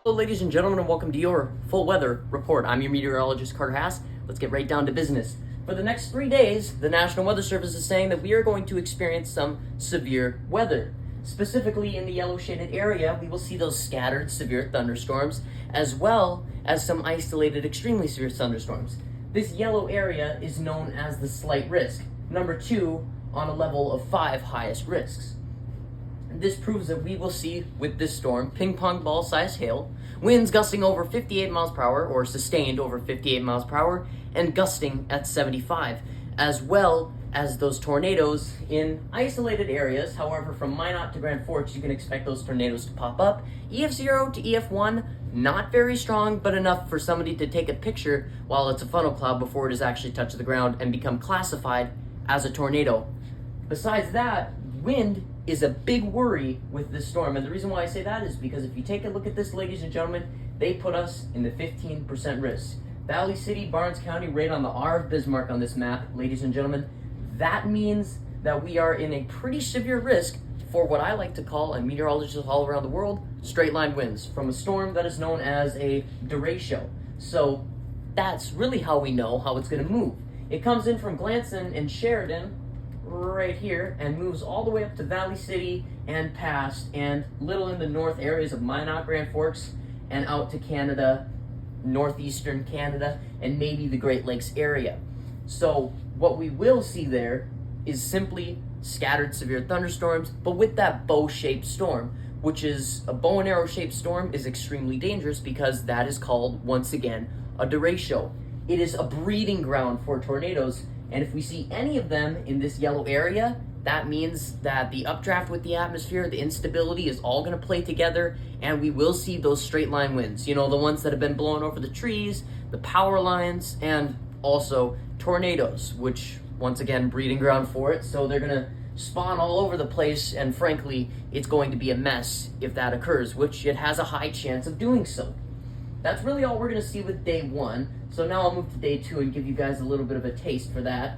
Hello, ladies and gentlemen, and welcome to your full weather report. I'm your meteorologist, Carter Haas. Let's get right down to business. For the next 3 days, the National Weather Service is saying that we are going to experience some severe weather. Specifically in the yellow shaded area, we will see those scattered severe thunderstorms, as well as some isolated extremely severe thunderstorms. This yellow area is known as the slight risk, number 2 on a level of 5 highest risks. This proves that we will see, with this storm, ping pong ball sized hail, winds gusting over 58 miles per hour, or sustained over 58 miles per hour, and gusting at 75, as well as those tornadoes in isolated areas. However, from Minot to Grand Forks, you can expect those tornadoes to pop up. EF0 to EF1, not very strong, but enough for somebody to take a picture while it's a funnel cloud before it has actually touched the ground and become classified as a tornado. Besides that, wind is a big worry with this storm, and the reason why I say that is because if you take a look at this, ladies and gentlemen, they put us in the 15% risk. Valley City, Barnes County, right on the R of Bismarck on this map, ladies and gentlemen. That means that we are in a pretty severe risk for what I like to call, and meteorologists all around the world, straight line winds from a storm that is known as a derecho. So that's really how we know how it's going to move. It comes in from Glanson and Sheridan right here and moves all the way up to Valley City and past, and little in the north areas of Minot, Grand Forks, and out to Canada, northeastern Canada, and maybe the Great Lakes area. So what we will see there is simply scattered severe thunderstorms, but with that bow-shaped storm, which is a bow and arrow shaped storm, is extremely dangerous because that is called, once again, a derecho. It is a breeding ground for tornadoes. And if we see any of them in this yellow area, that means that the updraft with the atmosphere, the instability is all going to play together, and we will see those straight line winds. You know, the ones that have been blowing over the trees, the power lines, and also tornadoes, which, once again, breeding ground for it. So they're going to spawn all over the place, and frankly, it's going to be a mess if that occurs, which it has a high chance of doing so. That's really all we're going to see with day 1. So now I'll move to day 2 and give you guys a little bit of a taste for that.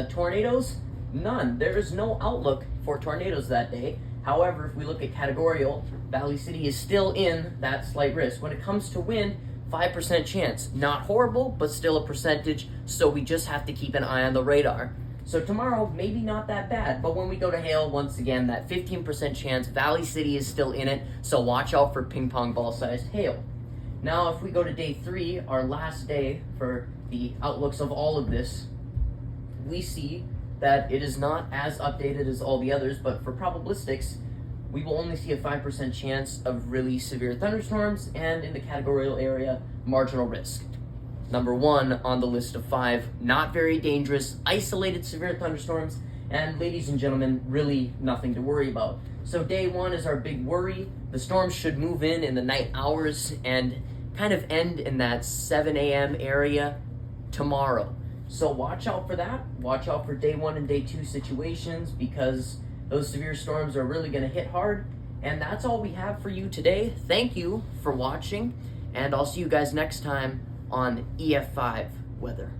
Tornadoes? None. There is no outlook for tornadoes that day. However, if we look at categorical, Valley City is still in that slight risk. When it comes to wind, 5% chance. Not horrible, but still a percentage, so we just have to keep an eye on the radar. So tomorrow, maybe not that bad, but when we go to hail, once again, that 15% chance, Valley City is still in it, so watch out for ping pong ball sized hail. Now, if we go to day 3, our last day for the outlooks of all of this, we see that it is not as updated as all the others, but for probabilistics, we will only see a 5% chance of really severe thunderstorms, and in the categorical area, marginal risk. Number 1 on the list of 5, not very dangerous, isolated severe thunderstorms, and ladies and gentlemen, really nothing to worry about. So day 1 is our big worry. The storm should move in the night hours and kind of end in that 7 a.m. area tomorrow. So watch out for that. Watch out for day 1 and day 2 situations, because those severe storms are really going to hit hard. And that's all we have for you today. Thank you for watching, and I'll see you guys next time on EF5 Weather.